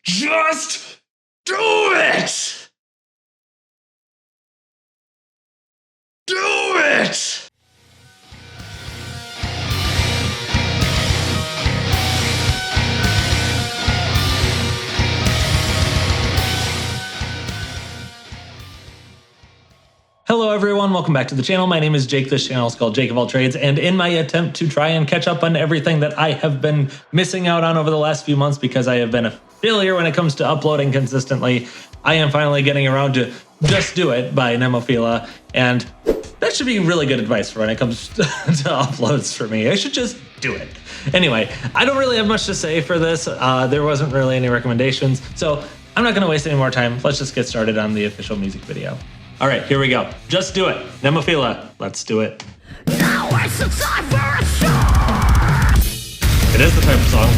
Just do it! Do it! Hello everyone, welcome back to the channel. My name is Jake. This channel is called Jake of All Trades, and in my attempt to try and catch up on everything that I have been missing out on over the last few months because I have been a failure when it comes to uploading consistently, I am finally getting around to Just Do It by Nemophila, and that should be really good advice for when it comes to uploads for me. I should just do it. Anyway, I don't really have much to say for this. There wasn't really any recommendations, so I'm not going to waste any more time. Let's just get started on the official music video. All right, here we go. Just do it. Nemophila, let's do it. Now it's the time for a shot. It is the type of song.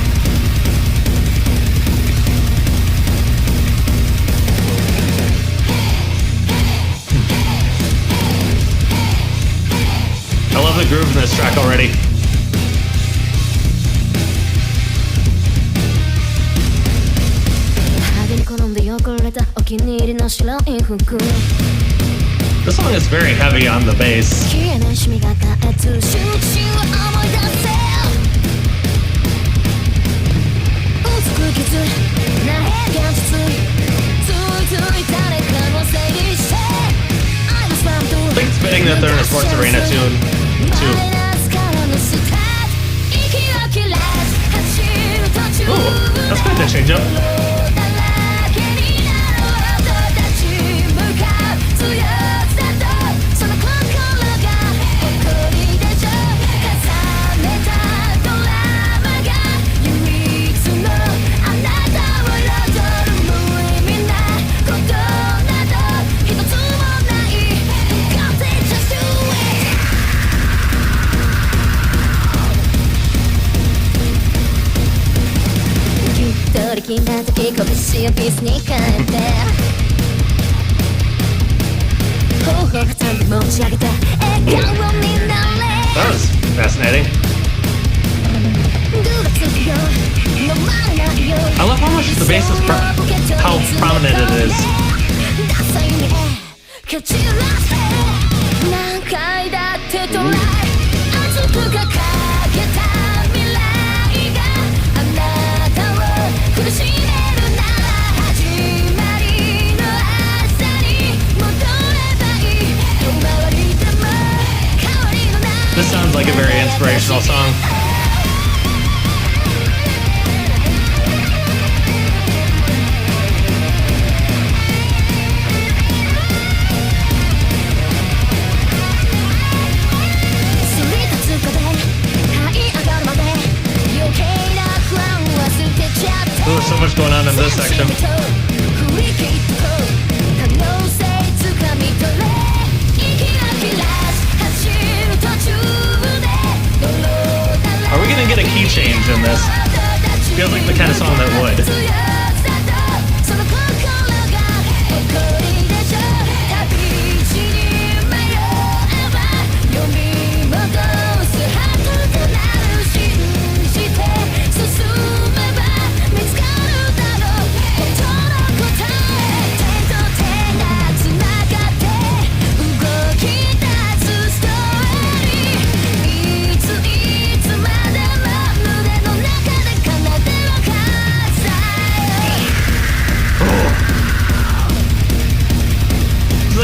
I love the groove in this track already. This song is very heavy on the bass. I think it's fitting that they're in a sports arena tune, too. Ooh, that's good to change up. That was fascinating. I love how much the bass is, how prominent it is. This sounds like a very inspirational song. There's so much going on in this section. Are we gonna get a key change in this? Feels like the kind of song that would.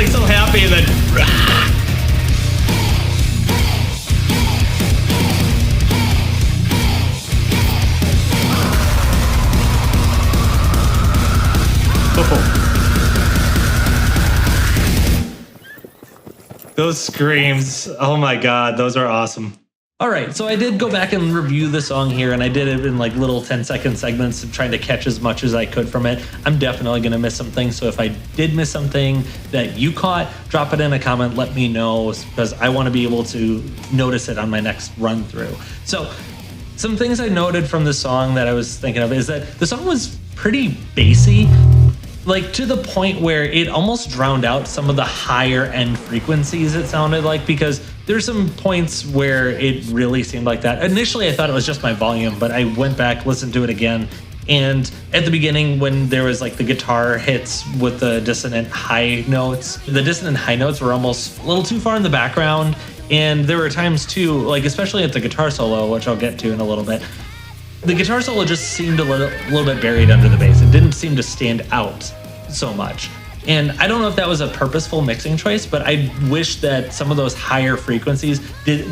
So happy and then those screams, oh my god, those are awesome. All right, so I did go back and review the song here, and I did it in like little 10-second segments and trying to catch as much as I could from it. I'm definitely gonna miss something, so if I did miss something that you caught, drop it in a comment, let me know, because I wanna be able to notice it on my next run through. So, some things I noted from the song that I was thinking of is that the song was pretty bassy, like to the point where it almost drowned out some of the higher end frequencies it sounded like, because there's some points where it really seemed like that. Initially, I thought it was just my volume, but I went back, listened to it again, And at the beginning, when there was like the guitar hits with the dissonant high notes, the dissonant high notes were almost a little too far in the background. And there were times too, like especially at the guitar solo, which I'll get to in a little bit, the guitar solo just seemed a little bit buried under the bass. It didn't seem to stand out so much. And I don't know if that was a purposeful mixing choice, but I wish that some of those higher frequencies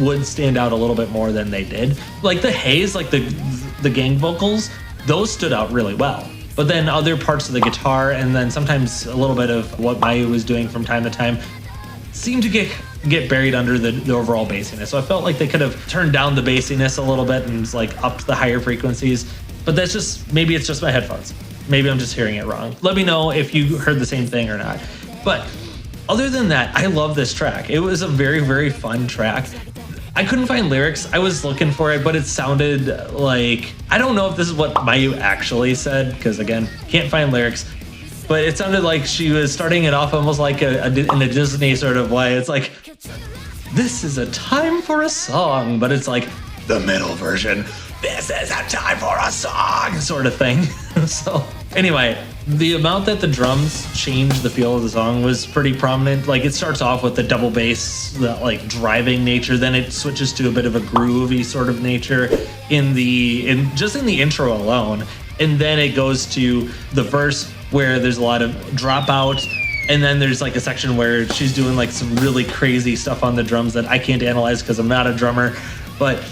would stand out a little bit more than they did. Like the haze, like the gang vocals, those stood out really well. But then other parts of the guitar and then sometimes a little bit of what Mayu was doing from time to time seemed to get buried under the overall bassiness. So I felt like they could have turned down the bassiness a little bit and like upped the higher frequencies. But that's just, maybe it's just my headphones. Maybe I'm just hearing it wrong. Let me know if you heard the same thing or not. But other than that, I love this track. It was a very, very fun track. I couldn't find lyrics. I was looking for it, but it sounded like, I don't know if this is what Mayu actually said, because again, can't find lyrics, but it sounded like she was starting it off almost like in a Disney sort of way. It's like, this is a time for a song, but it's like the middle version. This is a time for a song sort of thing. So anyway, the amount that the drums changed the feel of the song was pretty prominent. Like it starts off with the double bass, that like driving nature, then it switches to a bit of a groovy sort of nature just in the intro alone. And then it goes to the verse where there's a lot of dropout. And then there's like a section where she's doing like some really crazy stuff on the drums that I can't analyze because I'm not a drummer. But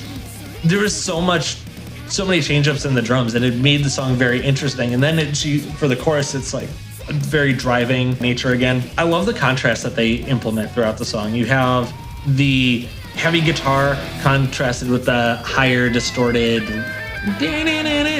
there was so many change-ups in the drums, and it made the song very interesting. And then for the chorus, it's like a very driving nature again. I love the contrast that they implement throughout the song. You have the heavy guitar contrasted with the higher distorted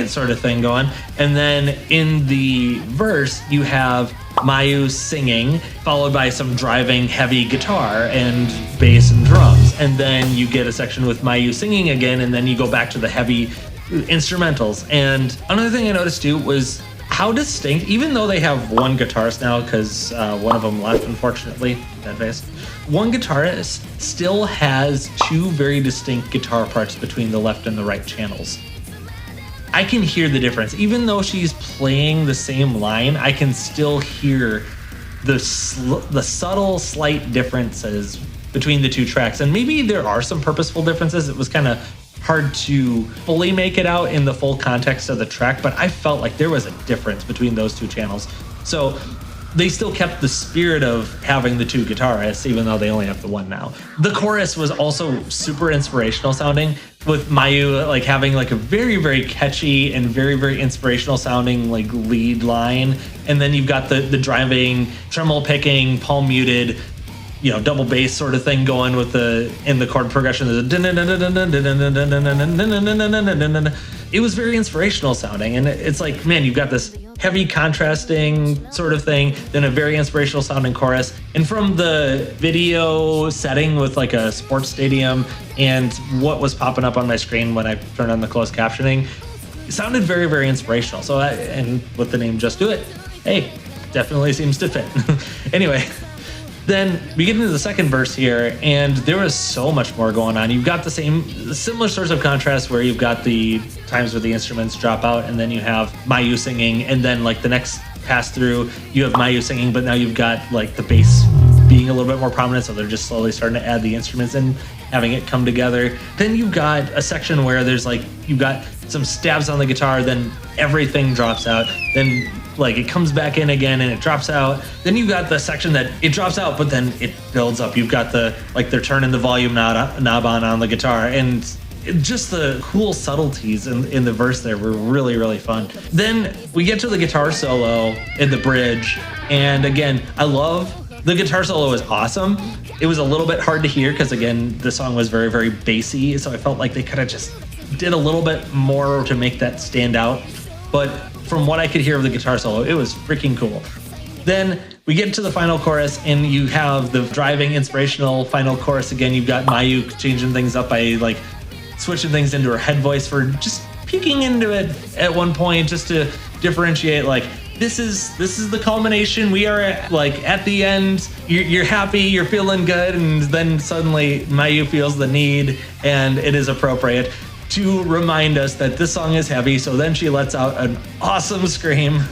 sort of thing going. And then in the verse, you have Mayu singing, followed by some driving heavy guitar and bass and drums. And then you get a section with Mayu singing again, and then you go back to the heavy instrumentals. And another thing I noticed too was how distinct, even though they have one guitarist now, because one of them left, unfortunately, that face, one guitarist still has two very distinct guitar parts between the left and the right channels. I can hear the difference. Even though she's playing the same line, I can still hear the subtle, slight differences between the two tracks. And maybe there are some purposeful differences. It was kind of hard to fully make it out in the full context of the track, but I felt like there was a difference between those two channels. So they still kept the spirit of having the two guitarists, even though they only have the one now. The chorus was also super inspirational sounding, with Mayu like having like a very, very catchy and very, very inspirational sounding like lead line. And then you've got the driving, tremolo picking, palm muted, double bass sort of thing going with in the chord progression. It was very inspirational sounding. And it's like, man, you've got this heavy contrasting sort of thing, then a very inspirational sounding chorus. And from the video setting with like a sports stadium and what was popping up on my screen when I turned on the closed captioning, it sounded very, very inspirational. So, and with the name Just Do It, hey, definitely seems to fit. Anyway, then we get into the second verse here, and there was so much more going on. You've got the similar sorts of contrast where you've got the times where the instruments drop out, and then you have Mayu singing, and then like the next pass through, you have Mayu singing, but now you've got like the bass being a little bit more prominent, so they're just slowly starting to add the instruments in, having it come together. Then you've got a section where there's like, you've got some stabs on the guitar, then everything drops out, then like it comes back in again and it drops out. Then you've got the section that it drops out, but then it builds up. You've got they're turning the volume knob on the guitar, and just the cool subtleties in the verse there were really, really fun. Then we get to the guitar solo in the bridge, and again, I love the guitar solo is awesome. It was a little bit hard to hear because again, the song was very, very bassy, so I felt like they could have just did a little bit more to make that stand out. But from what I could hear of the guitar solo, it was freaking cool. Then we get to the final chorus, and you have the driving, inspirational final chorus again. You've got Mayu changing things up by like switching things into her head voice for just peeking into it at one point, just to differentiate like, this is the culmination. We are at the end. You're happy, you're feeling good, and then suddenly Mayu feels the need, and it is appropriate. to remind us that this song is heavy. So then she lets out an awesome scream,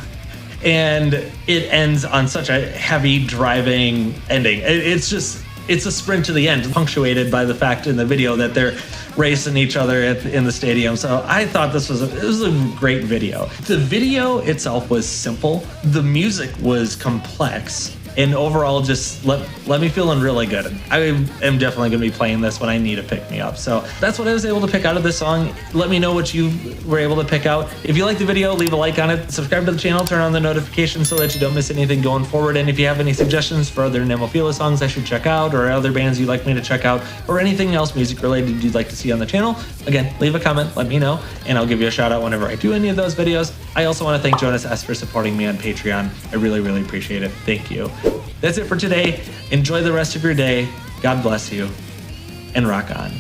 and it ends on such a heavy driving ending. It's a sprint to the end, punctuated by the fact in the video that they're racing each other in the stadium. So I thought this was a great video. The video itself was simple. The music was complex. And overall, just let me feeling really good. I am definitely going to be playing this when I need a pick-me-up. So that's what I was able to pick out of this song. Let me know what you were able to pick out. If you like the video, leave a like on it. Subscribe to the channel, turn on the notifications so that you don't miss anything going forward. And if you have any suggestions for other Nemophila songs I should check out, or other bands you'd like me to check out, or anything else music-related you'd like to see on the channel, again, leave a comment, let me know, and I'll give you a shout-out whenever I do any of those videos. I also want to thank Jonas S. for supporting me on Patreon. I really, really appreciate it. Thank you. That's it for today. Enjoy the rest of your day. God bless you, and rock on.